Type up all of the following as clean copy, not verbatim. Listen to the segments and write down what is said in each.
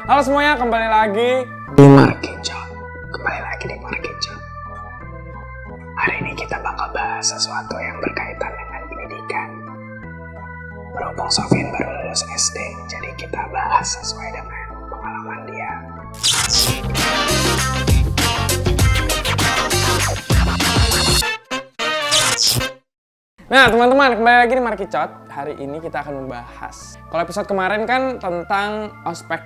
Halo semuanya, kembali lagi di Markicot. Hari ini kita bakal bahas sesuatu yang berkaitan dengan pendidikan. Berhubung Sofian baru lulus SD, jadi kita bahas sesuai dengan pengalaman dia. Nah teman-teman, kembali lagi di Markicot. Hari ini kita akan membahas, kalau episode kemarin kan tentang ospek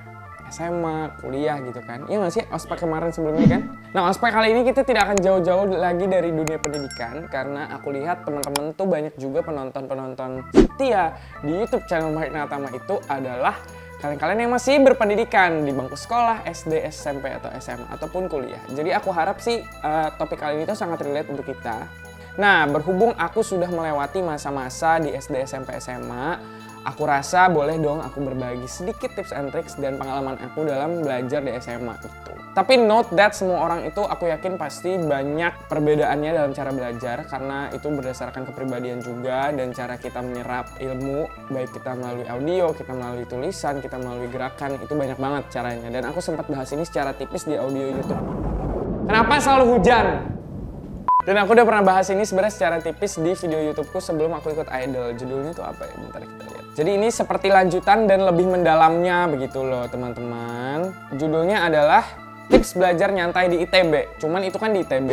SMA, kuliah gitu kan. Iya nggak sih, ospek kemarin sebelumnya kan? Nah ospek kali ini kita tidak akan jauh-jauh lagi dari dunia pendidikan. Karena aku lihat teman-teman tuh banyak juga penonton-penonton setia di YouTube channel Mahik Natama itu adalah kalian-kalian yang masih berpendidikan di bangku sekolah, SD, SMP, atau SMA, ataupun kuliah. Jadi aku harap sih topik kali ini tuh sangat relate untuk kita. Nah, berhubung aku sudah melewati masa-masa di SD, SMP, SMA, aku rasa boleh dong aku berbagi sedikit tips and tricks dan pengalaman aku dalam belajar di SMA itu. Tapi note that semua orang itu aku yakin pasti banyak perbedaannya dalam cara belajar karena itu berdasarkan kepribadian juga dan cara kita menyerap ilmu, baik kita melalui audio, kita melalui tulisan, kita melalui gerakan, itu banyak banget caranya. Dan aku sempat bahas ini secara tipis di audio YouTube. Kenapa selalu hujan? Dan aku udah pernah bahas ini sebenarnya secara tipis di video YouTubeku sebelum aku ikut Idol. Judulnya tuh apa ya? Bentar kita lihat. Jadi ini seperti lanjutan dan lebih mendalamnya begitu loh teman-teman. Judulnya adalah tips belajar nyantai di ITB. Cuman itu kan di ITB.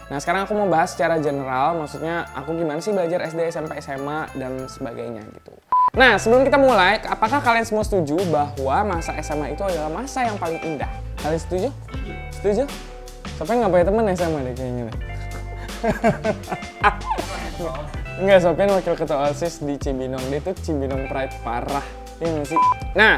Nah sekarang aku mau bahas secara general, maksudnya aku gimana sih belajar SD, SMP, SMA, dan sebagainya gitu. Nah sebelum kita mulai, apakah kalian semua setuju bahwa masa SMA itu adalah masa yang paling indah? Kalian setuju? Setuju? Sofian nggak punya temen SMA deh kayaknya deh. Enggak, Sofian wakil ketua OSIS di Cibinong. Dia tuh Cibinong Pride parah. Iya nggak sih? Nah,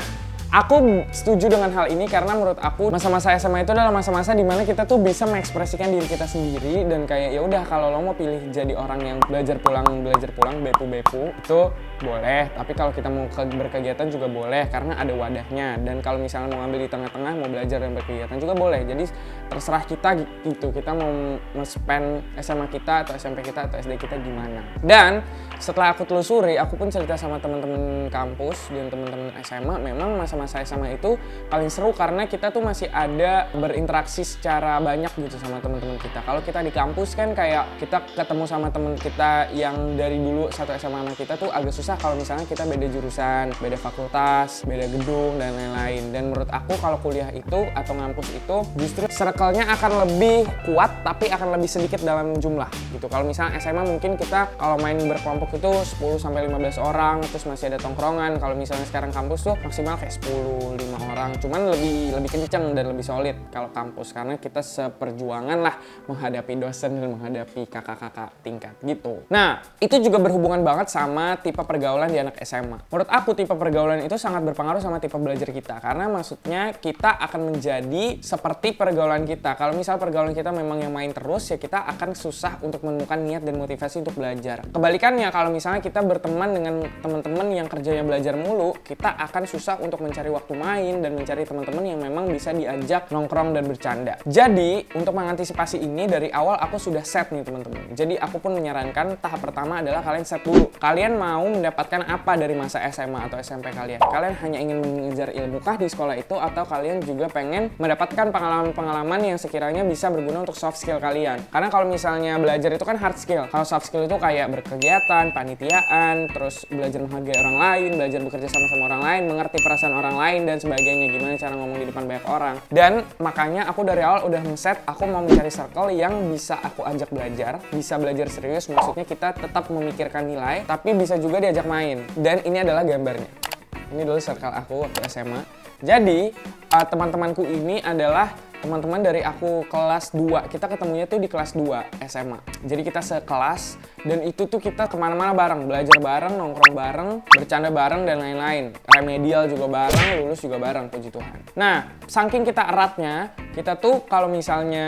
aku setuju dengan hal ini karena menurut aku masa-masa SMA itu adalah masa-masa dimana kita tuh bisa mengekspresikan diri kita sendiri dan kayak ya udah kalau lo mau pilih jadi orang yang belajar pulang bepu-bepu itu boleh, tapi kalau kita mau berkegiatan juga boleh karena ada wadahnya. Dan kalau misalnya mau ngambil di tengah-tengah mau belajar dan berkegiatan juga boleh. Jadi terserah kita gitu, kita mau nge-spend SMA kita atau SMP kita atau SD kita gimana. Dan setelah aku telusuri, aku pun cerita sama teman-teman kampus dan teman-teman SMA, memang masa-masa SMA itu paling seru karena kita tuh masih ada berinteraksi secara banyak gitu sama teman-teman kita. Kalau kita di kampus kan kayak kita ketemu sama teman kita yang dari dulu satu SMA sama kita tuh agak susah kalau misalnya kita beda jurusan, beda fakultas, beda gedung dan lain-lain. Dan menurut aku kalau kuliah itu atau ngampus itu justru circle-nya akan lebih kuat tapi akan lebih sedikit dalam jumlah gitu. Kalau misalnya SMA mungkin kita kalau main berkelompok itu 10-15 orang terus masih ada tongkrongan. Kalau misalnya sekarang kampus tuh maksimal kayak 10-5 orang. Cuman lebih kenceng dan lebih solid kalau kampus karena kita seperjuangan lah menghadapi dosen dan menghadapi kakak-kakak tingkat gitu. Nah, itu juga berhubungan banget sama tipe pergaulan di anak SMA. Menurut aku tipe pergaulan itu sangat berpengaruh sama tipe belajar kita karena maksudnya kita akan menjadi seperti pergaulan kita. Kalau misal pergaulan kita memang yang main terus ya kita akan susah untuk menemukan niat dan motivasi untuk belajar. Kebalikannya kalau misalnya kita berteman dengan teman-teman yang kerjanya belajar mulu, kita akan susah untuk mencari waktu main dan mencari teman-teman yang memang bisa diajak nongkrong dan bercanda. Jadi untuk mengantisipasi ini dari awal aku sudah set nih teman-teman. Jadi aku pun menyarankan tahap pertama adalah kalian set dulu. Kalian mau mendapatkan apa dari masa SMA atau SMP kalian? Kalian hanya ingin mengejar ilmu kah di sekolah itu atau kalian juga pengen mendapatkan pengalaman-pengalaman yang sekiranya bisa berguna untuk soft skill kalian? Karena kalau misalnya belajar itu kan hard skill. Kalau soft skill itu kayak berkegiatan, panitiaan, terus belajar menghargai orang lain, belajar bekerja sama orang lain, mengerti perasaan orang lain dan sebagainya, gimana cara ngomong di depan banyak orang. Dan makanya aku dari awal udah nge-set aku mau mencari circle yang bisa aku ajak belajar, bisa belajar serius, maksudnya kita tetap memikirkan nilai, tapi bisa juga diajak main. Dan ini adalah gambarnya. Ini dulu circle aku waktu SMA. Jadi teman-temanku ini adalah teman-teman dari aku kelas 2. Kita ketemunya tuh di kelas 2 SMA. Jadi kita sekelas dan itu tuh kita kemana-mana bareng. Belajar bareng, nongkrong bareng, bercanda bareng dan lain-lain. Remedial juga bareng, lulus juga bareng, puji Tuhan. Nah, saking kita eratnya, kita tuh kalau misalnya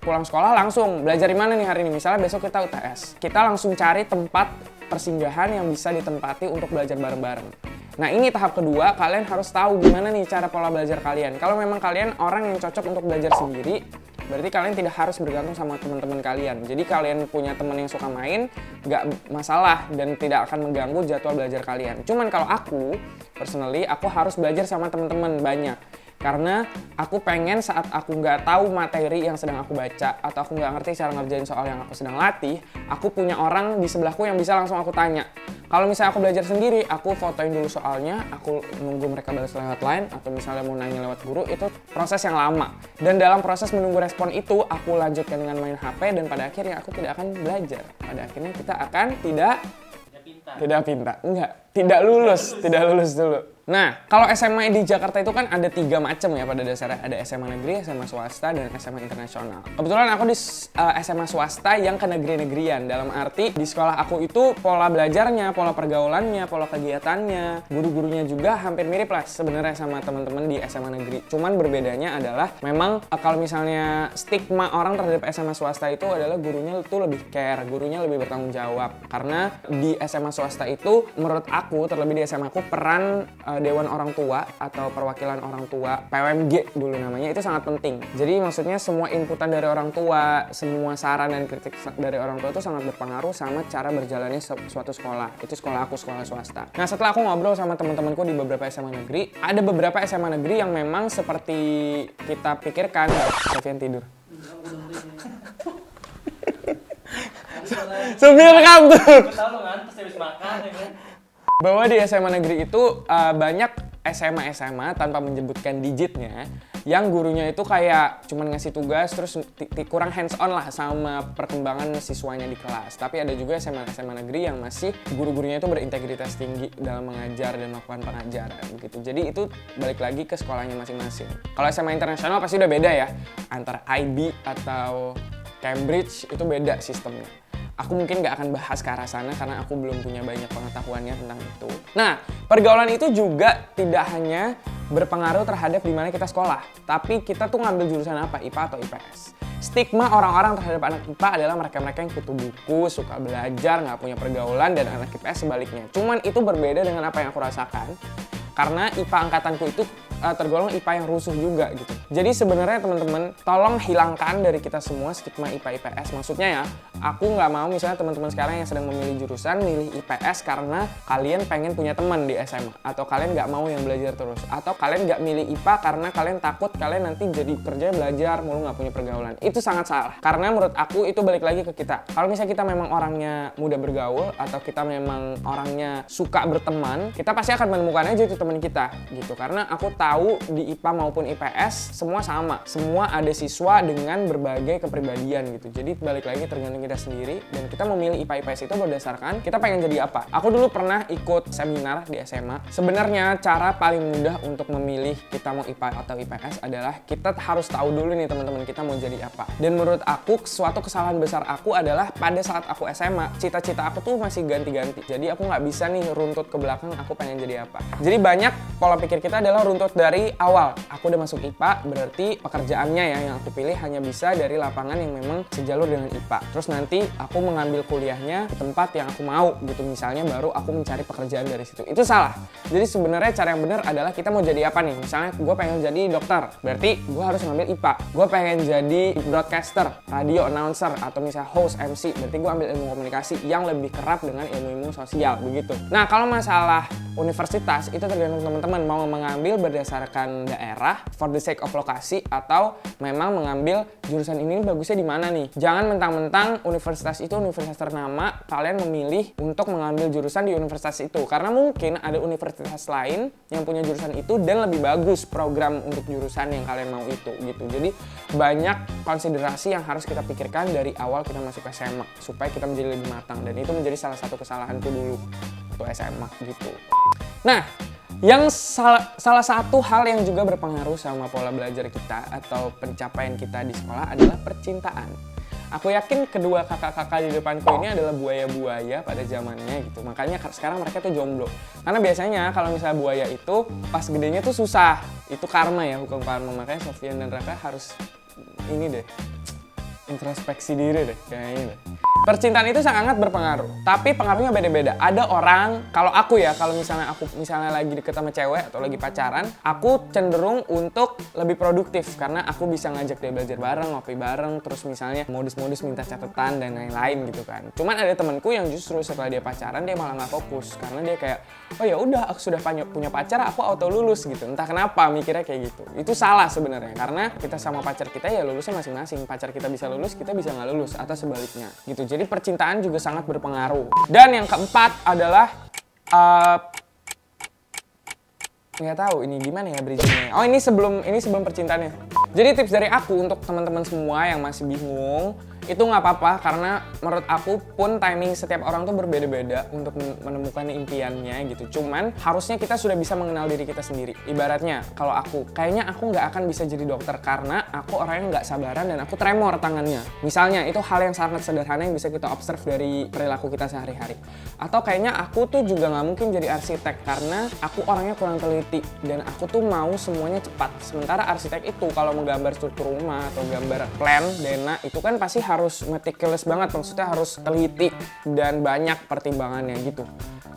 pulang sekolah langsung belajar di mana nih hari ini. Misalnya besok kita UTS. Kita langsung cari tempat persinggahan yang bisa ditempati untuk belajar bareng-bareng. Nah ini tahap kedua, kalian harus tahu gimana nih cara pola belajar kalian. Kalau memang kalian orang yang cocok untuk belajar sendiri, berarti kalian tidak harus bergantung sama teman-teman kalian. Jadi kalian punya teman yang suka main, nggak masalah dan tidak akan mengganggu jadwal belajar kalian. Cuman kalau aku, personally, aku harus belajar sama teman-teman banyak. Karena aku pengen saat aku nggak tahu materi yang sedang aku baca atau aku nggak ngerti cara ngerjain soal yang aku sedang latih, aku punya orang di sebelahku yang bisa langsung aku tanya. Kalau misalnya aku belajar sendiri, aku fotoin dulu soalnya, aku nunggu mereka balas lewat line, atau misalnya mau nanya lewat guru, itu proses yang lama. Dan dalam proses menunggu respon itu, aku lanjutkan dengan main HP, dan pada akhirnya aku tidak akan belajar. Pada akhirnya kita akan tidak lulus dulu. Nah, kalau SMA di Jakarta itu kan ada 3 macam ya pada dasarnya. Ada SMA negeri, SMA swasta, dan SMA internasional. Kebetulan aku di SMA swasta yang ke negeri-negerian. Dalam arti di sekolah aku itu pola belajarnya, pola pergaulannya, pola kegiatannya, guru-gurunya juga hampir mirip lah sebenarnya sama teman-teman di SMA negeri. Cuman berbedanya adalah memang kalau misalnya stigma orang terhadap SMA swasta itu adalah gurunya tuh lebih care, gurunya lebih bertanggung jawab. Karena di SMA swasta itu menurut aku, terlebih di SMA aku, peran Dewan Orang Tua atau perwakilan orang tua, PWMG dulu namanya, itu sangat penting. Jadi maksudnya semua inputan dari orang tua, semua saran dan kritik dari orang tua itu sangat berpengaruh sama cara berjalannya suatu sekolah. Itu sekolah aku, sekolah swasta. Nah, setelah aku ngobrol sama teman-temanku di beberapa SMA negeri, ada beberapa SMA negeri yang memang seperti kita pikirkan. Sofian tidur. Sofian kantuk. Bahwa di SMA negeri itu banyak SMA tanpa menyebutkan digitnya yang gurunya itu kayak cuman ngasih tugas terus kurang hands on lah sama perkembangan siswanya di kelas. Tapi ada juga SMA negeri yang masih guru-gurunya itu berintegritas tinggi dalam mengajar dan melakukan pengajaran begitu. Jadi itu balik lagi ke sekolahnya masing-masing. Kalau SMA internasional pasti udah beda ya, antara IB atau Cambridge itu beda sistemnya. Aku mungkin nggak akan bahas ke arah sana karena aku belum punya banyak pengetahuannya tentang itu. Nah, pergaulan itu juga tidak hanya berpengaruh terhadap di mana kita sekolah, tapi kita tuh ngambil jurusan apa, IPA atau IPS. Stigma orang-orang terhadap anak IPA adalah mereka-mereka yang kutu buku, suka belajar, nggak punya pergaulan, dan anak IPS sebaliknya. Cuman itu berbeda dengan apa yang aku rasakan, karena IPA angkatanku itu tergolong IPA yang rusuh juga gitu. Jadi sebenarnya teman-teman, tolong hilangkan dari kita semua stigma IPA IPS. Maksudnya ya, aku nggak mau misalnya teman-teman sekarang yang sedang memilih jurusan milih IPS karena kalian pengen punya teman di SMA, atau kalian nggak mau yang belajar terus, atau kalian nggak milih IPA karena kalian takut kalian nanti jadi kerja belajar mulu nggak punya pergaulan. Itu sangat salah. Karena menurut aku itu balik lagi ke kita. Kalau misalnya kita memang orangnya mudah bergaul atau kita memang orangnya suka berteman, kita pasti akan menemukan aja itu teman kita gitu. Karena aku tahu di IPA maupun IPS semua sama. Semua ada siswa dengan berbagai kepribadian gitu. Jadi balik lagi tergantung kita sendiri, dan kita memilih IPA IPS itu berdasarkan kita pengen jadi apa. Aku dulu pernah ikut seminar di SMA. Sebenarnya cara paling mudah untuk memilih kita mau IPA atau IPS adalah kita harus tahu dulu nih teman-teman kita mau jadi apa. Dan menurut aku suatu kesalahan besar aku adalah pada saat aku SMA, cita-cita aku tuh masih ganti-ganti. Jadi aku nggak bisa nih runtut ke belakang aku pengen jadi apa. Jadi banyak pola pikir kita adalah runtut dari awal. Aku udah masuk IPA, berarti pekerjaannya ya yang aku pilih hanya bisa dari lapangan yang memang sejalur dengan IPA. Terus nanti aku mengambil kuliahnya di tempat yang aku mau gitu, misalnya baru aku mencari pekerjaan dari situ. Itu salah. Jadi sebenarnya cara yang benar adalah kita mau jadi apa nih. Misalnya gue pengen jadi dokter, berarti gue harus ngambil IPA. Gue pengen jadi broadcaster, radio announcer, atau misalnya host, MC, berarti gue ambil ilmu komunikasi yang lebih kerap dengan ilmu-ilmu sosial begitu. Nah, kalau masalah universitas itu tergantung teman-teman mau mengambil berdasarkan daerah for the sake of lokasi, atau memang mengambil jurusan ini bagusnya di mana nih. Jangan mentang-mentang universitas itu universitas ternama kalian memilih untuk mengambil jurusan di universitas itu, karena mungkin ada universitas lain yang punya jurusan itu dan lebih bagus program untuk jurusan yang kalian mau itu gitu. Jadi banyak konsiderasi yang harus kita pikirkan dari awal kita masuk SMA supaya kita menjadi lebih matang, dan itu menjadi salah satu kesalahanku dulu waktu SMA gitu. Nah, yang salah satu hal yang juga berpengaruh sama pola belajar kita atau pencapaian kita di sekolah adalah percintaan. Aku yakin kedua kakak-kakak di depanku ini adalah buaya-buaya pada zamannya gitu. Makanya sekarang mereka tuh jomblo. Karena biasanya kalau misalnya buaya itu pas gedenya tuh susah. Itu karma ya, hukum karma. Makanya Sofian dan Raka harus ini deh. introspeksi diri deh kayaknya deh. Percintaan itu sangat berpengaruh, tapi pengaruhnya beda-beda. Ada orang, kalau aku ya, kalau misalnya lagi deket sama cewek atau lagi pacaran, aku cenderung untuk lebih produktif karena aku bisa ngajak dia belajar bareng, ngopi bareng, terus misalnya modus-modus minta catatan dan lain-lain gitu kan. Cuman ada temanku yang justru setelah dia pacaran dia malah nggak fokus karena dia kayak, oh ya udah aku sudah punya pacar, aku auto lulus gitu. Entah kenapa mikirnya kayak gitu. Itu salah sebenarnya karena kita sama pacar kita ya lulusnya masing-masing. Pacar kita bisa lulus, kita bisa nggak lulus atau sebaliknya gitu. Jadi percintaan juga sangat berpengaruh. Dan yang keempat adalah nggak tahu ini gimana ya bridging-nya. Oh ini sebelum percintaannya. Jadi tips dari aku untuk teman-teman semua yang masih bingung, itu nggak apa-apa karena menurut aku pun timing setiap orang tuh berbeda-beda untuk menemukan impiannya gitu. Cuman harusnya kita sudah bisa mengenal diri kita sendiri. Ibaratnya kalau kayaknya aku nggak akan bisa jadi dokter karena aku orangnya nggak sabaran dan aku tremor tangannya. Misalnya itu hal yang sangat sederhana yang bisa kita observe dari perilaku kita sehari-hari. Atau kayaknya aku tuh juga nggak mungkin jadi arsitek karena aku orangnya kurang teliti dan aku tuh mau semuanya cepat. Sementara arsitek itu kalau menggambar struktur rumah atau gambar plan, dena itu kan pasti harus meticulous banget, maksudnya harus teliti dan banyak pertimbangannya gitu.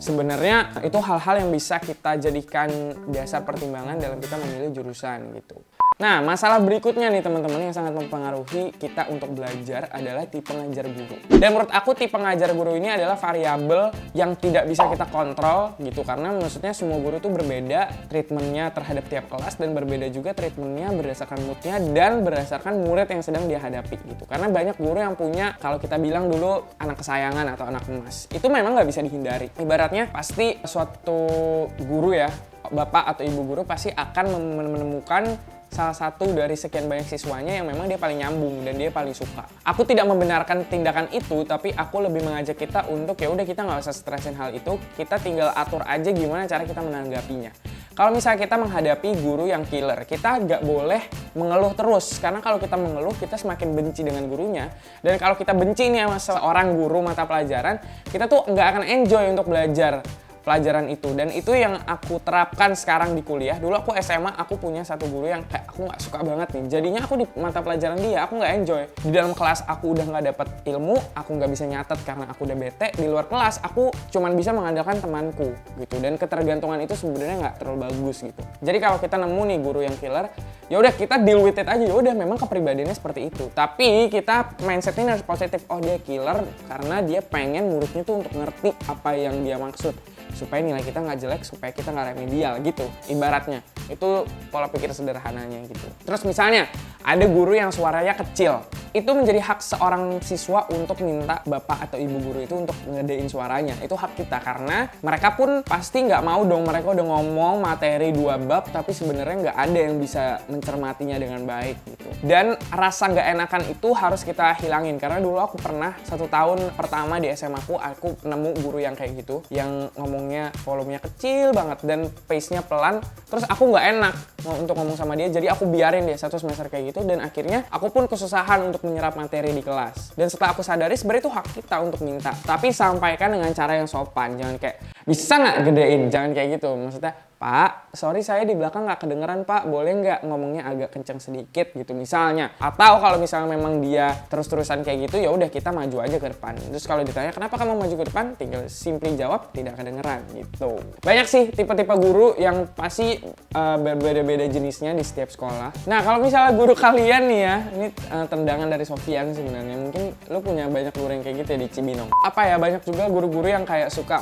Sebenarnya itu hal-hal yang bisa kita jadikan dasar pertimbangan dalam kita memilih jurusan gitu. Nah, masalah berikutnya nih teman-teman yang sangat mempengaruhi kita untuk belajar adalah tipe ngajar guru. Dan menurut aku tipe ngajar guru ini adalah variabel yang tidak bisa kita kontrol gitu. Karena maksudnya semua guru tuh berbeda treatmentnya terhadap tiap kelas dan berbeda juga treatmentnya berdasarkan moodnya dan berdasarkan murid yang sedang dia hadapi gitu. Karena banyak guru yang punya, kalau kita bilang dulu anak kesayangan atau anak emas, itu memang nggak bisa dihindari. Ibaratnya pasti suatu guru ya, bapak atau ibu guru pasti akan menemukan salah satu dari sekian banyak siswanya yang memang dia paling nyambung dan dia paling suka. Aku tidak membenarkan tindakan itu, tapi aku lebih mengajak kita untuk ya udah kita nggak usah stresin hal itu, kita tinggal atur aja gimana cara kita menanggapinya. Kalau misalnya kita menghadapi guru yang killer, kita nggak boleh mengeluh terus. Karena kalau kita mengeluh, kita semakin benci dengan gurunya. Dan kalau kita benci nih sama seorang guru mata pelajaran, kita tuh nggak akan enjoy untuk belajar pelajaran itu. Dan itu yang aku terapkan sekarang di kuliah. Dulu aku SMA, aku punya satu guru yang kayak aku nggak suka banget nih. Jadinya aku di mata pelajaran dia, aku nggak enjoy. Di dalam kelas aku udah nggak dapet ilmu, aku nggak bisa nyatet karena aku udah bete. Di luar kelas, aku cuman bisa mengandalkan temanku gitu. Dan ketergantungan itu sebenarnya nggak terlalu bagus gitu. Jadi kalau kita nemu nih guru yang killer, ya udah kita deal with it aja. Ya udah memang kepribadiannya seperti itu. Tapi kita mindsetnya harus positif. Oh dia killer karena dia pengen muridnya tuh untuk ngerti apa yang dia maksud, supaya nilai kita nggak jelek, supaya kita nggak remedial gitu ibaratnya. Itu pola pikir sederhananya gitu. Terus misalnya ada guru yang suaranya kecil, itu menjadi hak seorang siswa untuk minta bapak atau ibu guru itu untuk ngedein suaranya. Itu hak kita karena mereka pun pasti nggak mau dong, mereka udah ngomong materi 2 bab tapi sebenarnya nggak ada yang bisa mencermatinya dengan baik gitu. Dan rasa nggak enakan itu harus kita hilangin karena dulu aku pernah 1 tahun pertama di SMA aku nemu guru yang kayak gitu, yang ngomongnya volumenya kecil banget dan pace-nya pelan. Terus aku nggak enak untuk ngomong sama dia, jadi aku biarin dia 1 semester kayak gitu dan akhirnya aku pun kesusahan untuk menyerap materi di kelas. Dan setelah aku sadari sebenarnya itu hak kita untuk minta, tapi sampaikan dengan cara yang sopan. Jangan kayak, bisa nggak gedein? Jangan kayak gitu. Maksudnya, Pak, sorry saya di belakang nggak kedengeran Pak, boleh nggak ngomongnya agak kenceng sedikit gitu misalnya. Atau kalau misalnya memang dia terus-terusan kayak gitu, ya udah kita maju aja ke depan. Terus kalau ditanya kenapa kamu maju ke depan, tinggal simply jawab tidak kedengeran gitu. Banyak sih tipe-tipe guru yang pasti berbeda-beda jenisnya di setiap sekolah. Nah kalau misalnya guru kalian nih ya, ini tendangan dari Sofian sebenarnya. Mungkin lu punya banyak guru yang kayak gitu ya di Cibinong. Apa ya, banyak juga guru-guru yang kayak suka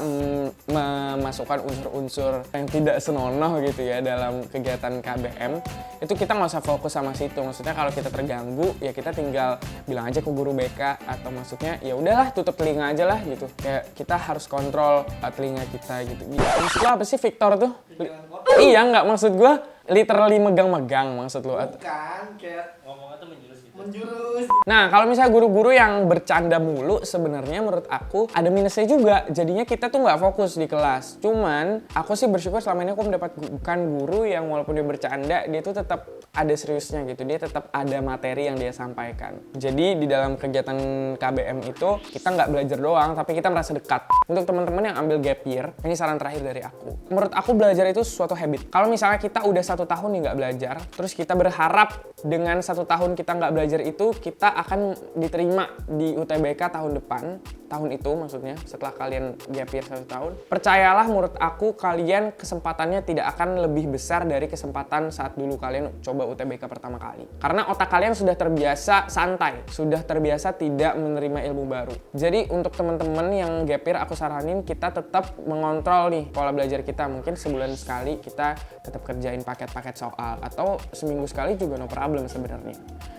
memasukkan unsur-unsur yang tidak senonoh gitu ya dalam kegiatan KBM. Itu kita nggak usah fokus sama situ. Maksudnya kalau kita terganggu ya kita tinggal bilang aja ke guru BK, atau maksudnya ya udahlah tutup telinga aja lah gitu. Kayak kita harus kontrol telinga kita gitu. Maksud lo apa sih Victor tuh? Iya nggak, maksud gue literally megang-megang maksud lo. Bukan, kayak ngomongnya tuh menjurus gitu. Menjurus. Nah, kalau misalnya guru-guru yang bercanda mulu, sebenarnya menurut aku ada minusnya juga. Jadinya kita tuh nggak fokus di kelas. Cuman, aku sih bersyukur selama ini aku mendapatkan guru yang walaupun dia bercanda, dia tuh tetap ada seriusnya gitu. Dia tetap ada materi yang dia sampaikan. Jadi, di dalam kegiatan KBM itu, kita nggak belajar doang, tapi kita merasa dekat. Untuk teman-teman yang ambil gap year, ini saran terakhir dari aku. Menurut aku belajar itu suatu habit. Kalau misalnya kita udah 1 tahun nih nggak belajar, terus kita berharap dengan 1 tahun kita nggak belajar belajar itu kita akan diterima di UTBK tahun depan, tahun itu maksudnya, setelah kalian gap year 1 tahun. Percayalah, menurut aku kalian kesempatannya tidak akan lebih besar dari kesempatan saat dulu kalian coba UTBK pertama kali. Karena otak kalian sudah terbiasa santai, sudah terbiasa tidak menerima ilmu baru. Jadi untuk teman-teman yang gap year, aku saranin kita tetap mengontrol nih pola belajar kita. Mungkin sebulan sekali kita tetap kerjain paket-paket soal, atau seminggu sekali juga no problem sebenarnya.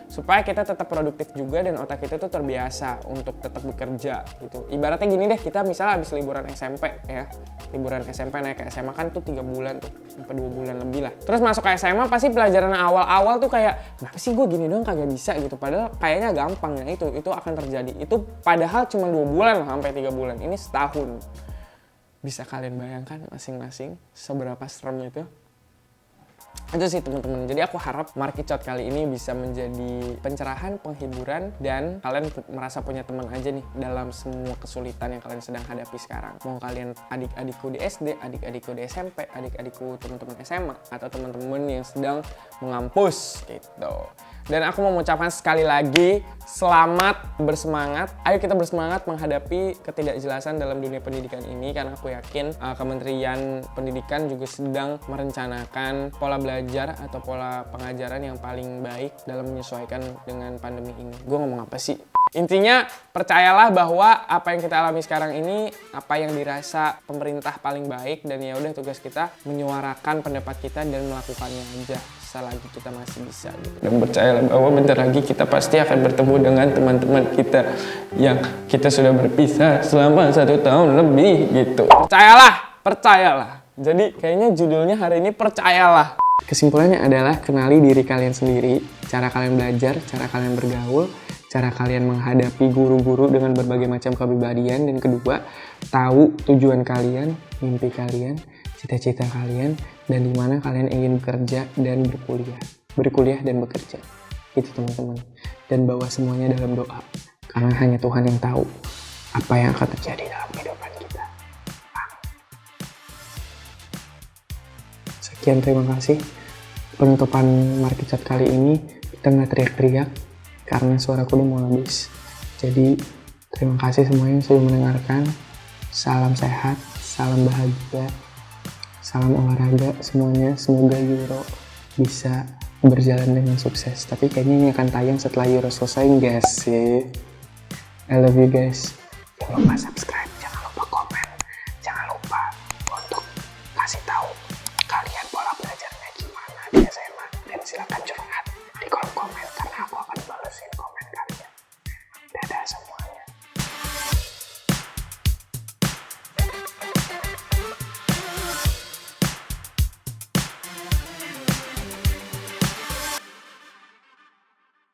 Supaya kita tetap produktif juga dan otak kita tuh terbiasa untuk tetap bekerja gitu. Ibaratnya gini deh, kita misalnya habis liburan SMP ya. Liburan SMP naik ke SMA kan tuh 3 bulan tuh, sampai 2 bulan lebih lah. Terus masuk ke SMA pasti pelajaran awal-awal tuh kayak, kenapa sih gue gini doang kagak bisa gitu. Padahal kayaknya gampang ya, itu akan terjadi. Itu padahal cuma 2 bulan sampai 3 bulan. Ini setahun. Bisa kalian bayangkan masing-masing seberapa serem itu? Itu sih teman-teman. Jadi aku harap Marky Cot kali ini bisa menjadi pencerahan, penghiburan, dan kalian merasa punya teman aja nih dalam semua kesulitan yang kalian sedang hadapi sekarang. Mau kalian adik-adikku di SD, adik-adikku di SMP, adik-adikku teman-teman SMA, atau teman-teman yang sedang mengampus gitu. Dan aku mau mengucapkan sekali lagi, selamat bersemangat. Ayo kita bersemangat menghadapi ketidakjelasan dalam dunia pendidikan ini, karena aku yakin Kementerian Pendidikan juga sedang merencanakan pola belajar atau pola pengajaran yang paling baik dalam menyesuaikan dengan pandemi ini. Gue ngomong apa sih? Intinya percayalah bahwa apa yang kita alami sekarang ini, apa yang dirasa pemerintah paling baik, dan ya udah tugas kita menyuarakan pendapat kita dan melakukannya aja selagi kita masih bisa gitu. Dan percayalah bahwa bentar lagi kita pasti akan bertemu dengan teman-teman kita yang kita sudah berpisah selama 1 tahun lebih gitu. Percayalah. Jadi kayaknya judulnya hari ini percayalah. Kesimpulannya adalah kenali diri kalian sendiri, cara kalian belajar, cara kalian bergaul, cara kalian menghadapi guru-guru dengan berbagai macam kepribadian, dan kedua, tahu tujuan kalian, mimpi kalian, cita-cita kalian, dan di mana kalian ingin bekerja dan berkuliah dan bekerja. Itu teman-teman. Dan bawa semuanya dalam doa, karena hanya Tuhan yang tahu apa yang akan terjadi dalam kehidupan kita. Sekian, terima kasih. Penutupan Marky Cot kali ini kita nggak teriak-teriak karena suaraku udah mau habis. Jadi terima kasih semuanya yang sudah mendengarkan. Salam sehat, salam bahagia, salam olahraga semuanya. Semoga Euro bisa berjalan dengan sukses. Tapi kayaknya ini akan tayang setelah Euro selesai, enggak sih? I love you guys. Jangan lupa subscribe.